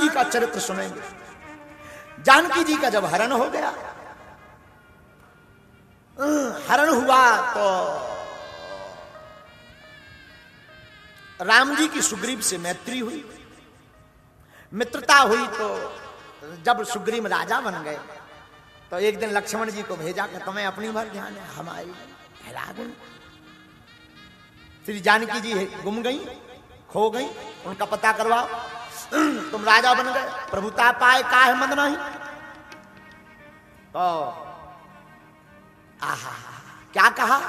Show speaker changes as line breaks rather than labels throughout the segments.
जी का चरित्र सुनेंगे। जानकी जी का जब हरण हो गया, हरण हुआ तो राम जी की सुग्रीव से मैत्री हुई, मित्रता हुई। तो जब सुग्रीव राजा बन गए तो एक दिन लक्ष्मण जी को भेजा कि तुम्हें अपनी भर ध्यान है, हमारी हिला गई। श्री जानकी जी गुम गई, खो गई, उनका पता करवाओ। तुम राजा बन गए, प्रभुता पाए काहे मंद नहीं। तो आहा क्या कहा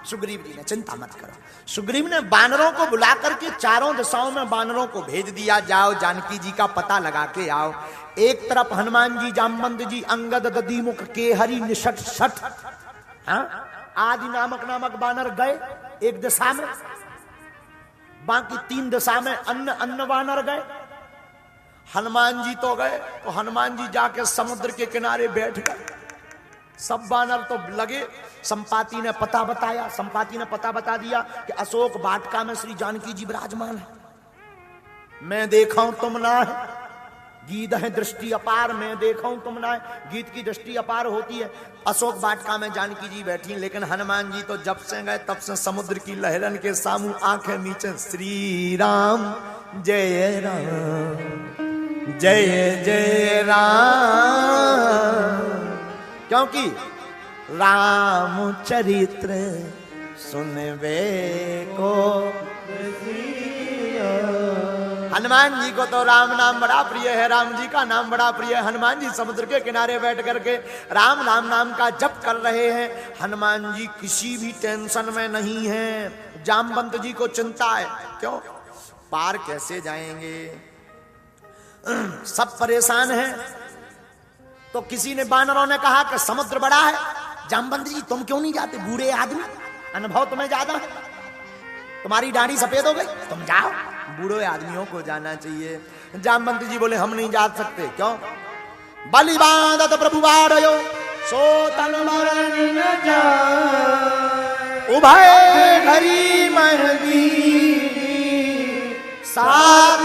सुग्रीव जी ने, चिंता मत करो। सुग्रीव ने बानरों को बुला करके चारों दिशाओं में बानरों को भेज दिया, जाओ जानकी जी का पता लगा के आओ। एक तरफ हनुमान जी, जामवंत जी, अंगद, दधीमुख, केहरी, निषट, सठ, आदि नामक बानर गए एक दिशा में, बाकी 3 दिशा में अन्य बानर गए। हनुमान जी तो गए, तो हनुमान जी जाके समुद्र के किनारे बैठ गए। सब बानर तो लगे, संपाति ने पता बताया, संपाति ने पता बता दिया कि अशोक वाटिका में श्री जानकी जी विराजमान है। मैं देखा हूं तुम ना है, गीत है दृष्टि अपार, मैं देखा हूं तुम ना है, गीत की दृष्टि अपार होती है। अशोक वाटिका में जानकी जी बैठी, लेकिन हनुमान जी तो जब से गए तब से समुद्र की लहरन के सामू आंखें नीचे, श्री राम जय राम जय जय राम, क्योंकि राम चरित्र सुनवे को। हनुमान जी को तो राम नाम बड़ा प्रिय है, राम जी का नाम बड़ा प्रिय है। हनुमान जी समुद्र के किनारे बैठ करके राम नाम का जप कर रहे हैं। हनुमान जी किसी भी टेंशन में नहीं है। जामवंत जी को चिंता है, क्यों, पार कैसे जाएंगे, सब परेशान हैं। तो किसी ने, बानरों ने कहा कि समुद्र बड़ा है, जामवंत जी तुम क्यों नहीं जाते, बूढ़े आदमी, अनुभव तुम्हें ज्यादा है, तुम्हारी दाढ़ी सफेद हो गई, तुम जाओ, बूढ़े आदमियों को जाना चाहिए। जामवंत जी बोले हम नहीं जा सकते, क्यों, बलि बांधत प्रभु बाढ़यो सो तन मरण न जाए, उभय घरी महदी सात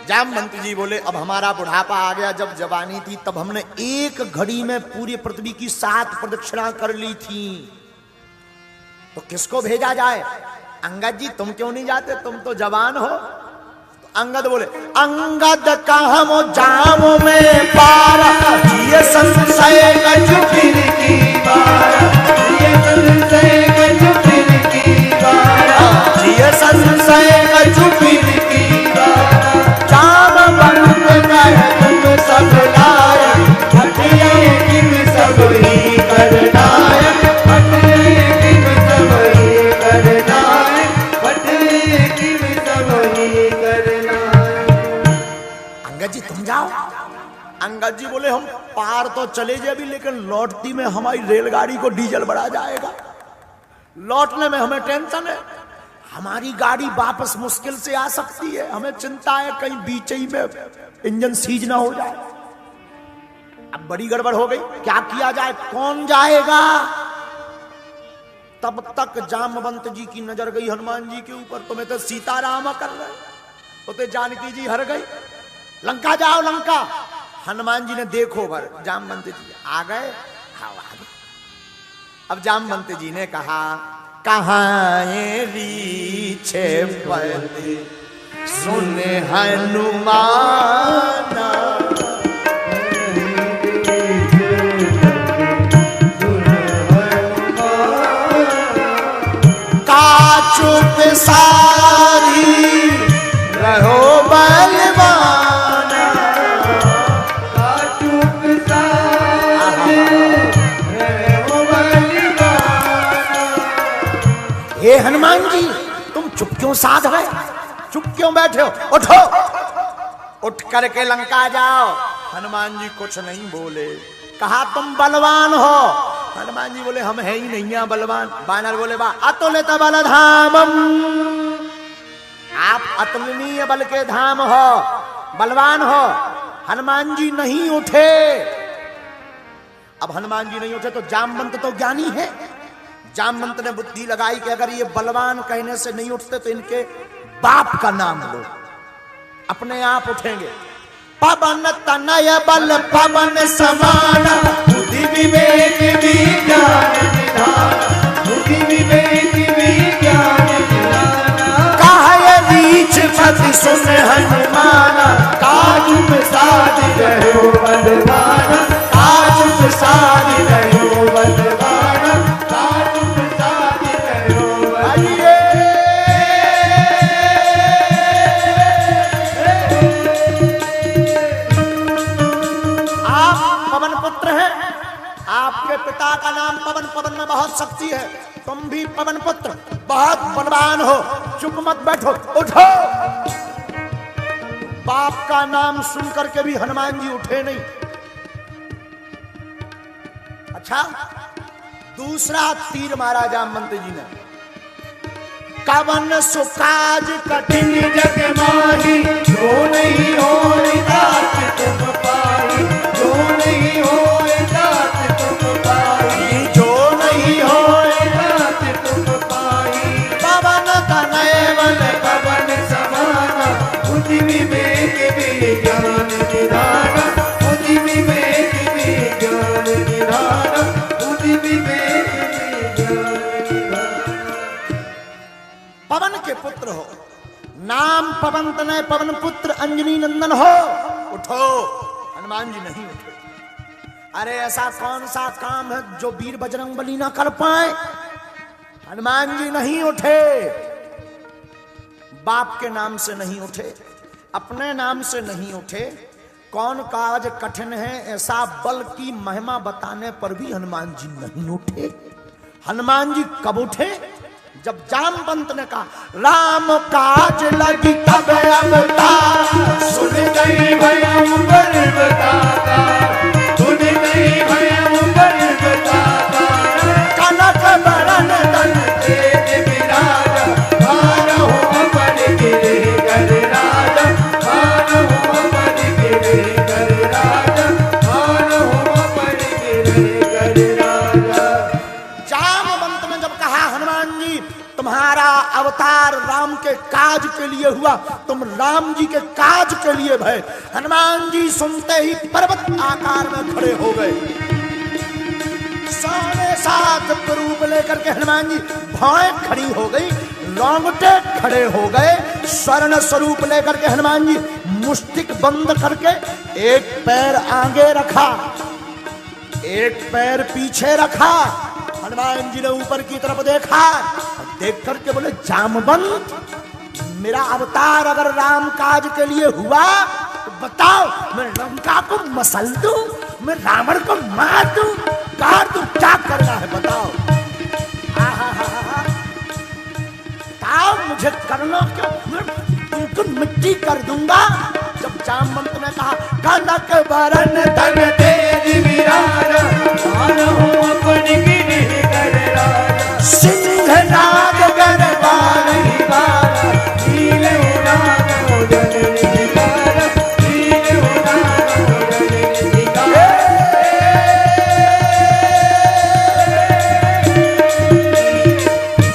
जामवंत जी बोले अब हमारा बुढ़ापा आ गया, जब जवानी थी तब हमने एक घड़ी में पूरी पृथ्वी की 7 प्रदक्षिणा कर ली थी, तो किसको भेजा जाए। अंगद जी तुम क्यों नहीं जाते, तुम तो जवान हो। तो अंगद बोले अंगद का हम जाम में पारा, ये संशय कछुपिर की बारा, ये संशय कछुपिर की बारा, ये संशय कछुपिर की बारा, जाम बंद कर तुम सब लायक, हटिए किम सब ही करनायक, हटिए किम सब ही करनायक, हटिए किम सब ही करनायक। अंगद जी तुम जाओ। अंगद जी बोले हम पार तो चले जाए भी, लेकिन लौटती में हमारी रेलगाड़ी को डीजल बढ़ा जाएगा, लौटने में हमें टेंशन है, हमारी गाड़ी वापस मुश्किल से आ सकती है, हमें चिंता है कहीं बीच ही में इंजन सीज ना हो जाए। अब बड़ी गड़बड़ हो गई, क्या किया जाए, कौन जाएगा। तब तक जामवंत जी की नजर गई हनुमान जी के ऊपर, तुम्हें तो सीताराम कर रहे, तो जानकी जी हर गई, लंका जाओ लंका। हनुमान जी ने देखो भर, जामवंत जी आ गए, अब जामवंत जी ने कहा कहाँ रीछे पति सुन हनुमान, का चुप सारी रहो बलवाना, का चुप सारी रहो बलवाना। हे हनुमान जी तुम चुप क्यों साध गए, चुप क्यों बैठे हो, उठो, उठ करके लंका जाओ। हनुमान जी कुछ नहीं बोले, कहा तुम बलवान हो। हनुमान जी बोले हम है ही नहीं है बलवान। बानर बोले बा अतुलित बल धामम, आप अतुलनीय बल के धाम हो, बलवान हो। हनुमान जी नहीं उठे। अब हनुमान जी नहीं उठे तो जामवंत तो ज्ञानी है, जामवंत ने बुद्धि लगाई कि अगर ये बलवान कहने से नहीं उठते तो इनके बाप का नाम लो, अपने आप उठेंगे। पवन तनय बल पवन समान,
बुद्धि विवेक विज्ञान निधान, बुद्धि विवेक विज्ञान निधान।
काहे रीछ मति सुन हनुमान,
काजु में साधि रहो बलवान, काजु में साधि रहो बलवान, काजु में साधि रहो बलवान।
आप पवन पुत्र हैं, आपके पिता का नाम पवन, पवन में बहुत शक्ति है, तुम भी पवन पुत्र बहुत बलवान हो, चुप मत बैठो, उठो। बाप का नाम सुन करके भी हनुमान जी उठे नहीं। अच्छा, दूसरा तीर मारा जामवंत जी ने। कवन सुकाज कठिन
जग माही, जो नहीं होए तात तुम पाई, जो नहीं होए तात तुम पाई,
जो नहीं
होए तात तुम पाई।
पवन तनय बल
पवन समाना, बुद्धि विवेक विज्ञान निधान, बुद्धि विवेक विज्ञान निधान, बुद्धि विवेक विज्ञान निधान।
पवन के पुत्र हो, नाम पवन तनय पवन पुत्र अंजनी नंदन हो, उठो। हनुमान जी नहीं उठे। अरे ऐसा कौन सा काम है जो वीर बजरंगबली ना कर पाए? हनुमान जी नहीं उठे। बाप के नाम से नहीं उठे, अपने नाम से नहीं उठे। कौन काज कठिन है ऐसा बल की महिमा बताने पर भी हनुमान जी नहीं उठे। हनुमान जी कब उठे? जब जामवंत ने कहा राम काज लगी तब अवतार,
सुन गई भयम बल बताता, सुन गई भयम बल बताता।
कनक बरन तन
तेज विराजा, मानहु अमर गिरे कर राजा, मानहु अमर गिरे कर राजा, मानहु अमर गिरे कर राजा।
जामवंत ने जब कहा हनुमान जी तुम्हारा अवतार राम के काज के लिए हुआ, तुम राम जी के काज के लिए भय। हनुमान जी सुनते ही पर्वत आकार में खड़े हो गए। 7.5 रूप लेकर के हनुमान जी भौएं खड़ी हो गई, लौंगटे खड़े हो गए। स्वर्ण स्वरूप लेकर के हनुमान जी मुष्टिक बंद करके एक पैर आगे रखा, एक पैर पीछे रखा। हनुमान जी ने ऊपर की तरफ देखा, देख करके बोले जामवंत, मेरा अवतार अगर राम काज के लिए हुआ तो बताओ, मैं लंका को मसल दूं, मैं रावण को मार दूं, काट दूं, क्या करना है बताओ। बताओ मुझे करना क्या, मैं बिल्कुल मिट्टी कर दूंगा। जब जामवंत ने कहा कनक बरन
तन तेज विराजा, मानहु अमर गिरे कर राजा।
सिंह नाग
गरबार ही बारा, नील उड़ान उड़न निगारा, नील उड़ान उड़न निगारा।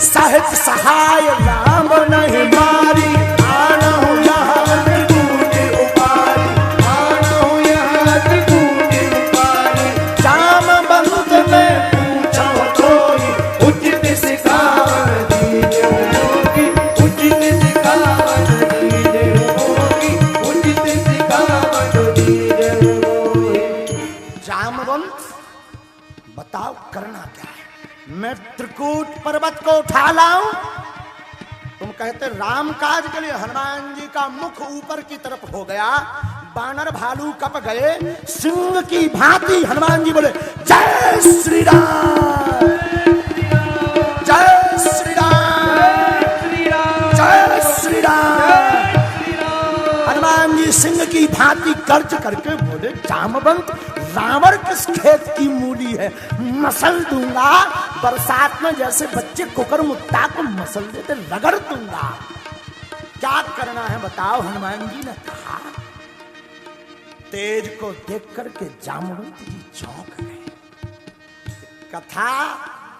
साहित्य सहाय राम नहीं मारी,
आनहु यहाँ त्रिकूट उपारी, आनहु यहाँ त्रिकूट उपारी।
जामवंत में
पूछो कोई, उचित सिखावन दीजे होगी, उचित सिखावन दीजे होगी, उचित सिखावन दीजे होगी।
जामवंत बताओ करना क्या है? मैं त्रिकूट पर्वत को उठा लाऊं? तुम कहते राम काज के लिए। हनुमान जी का मुख ऊपर की तरफ हो गया, बानर भालू कप गए, सिंह की भांति हनुमान जी बोले जय श्री राम, जय श्री राम, जय श्री राम। हनुमान जी सिंह की भांति गर्ज करके बोले जामवंत, रावण किस खेत की मूली है, मसल दूंगा। बरसात में जैसे बच्चे कुकर मुत्ता को मसल देते, रगड़ दूंगा। क्या करना है बताओ? हनुमान जी ने कहा। तेज को देख करके जामवंत जी चौंक गए। कथा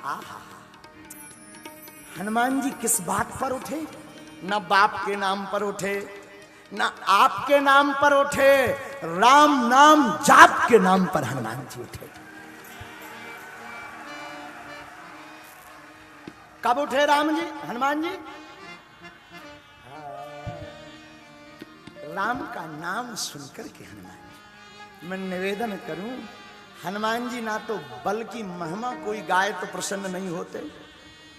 आहा, हनुमान जी किस बात पर उठे? न बाप के नाम पर उठे, न आपके नाम पर उठे, राम नाम जाप के नाम पर हनुमान जी उठे। कब उठे राम जी, हनुमान जी? राम का नाम सुनकर के हनुमान जी, मैं निवेदन करूं, हनुमान जी ना तो बल की महिमा कोई गाए तो प्रसन्न नहीं होते,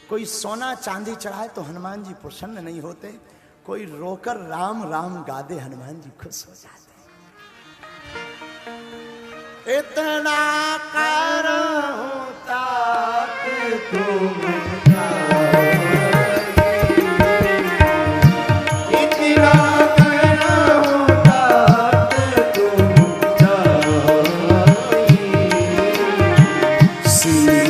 कोई सोना चांदी चढ़ाए तो हनुमान जी प्रसन्न नहीं होते, कोई रोकर राम राम गा दे हनुमान जी खुश हो जाते। इतना करो तात तुम
See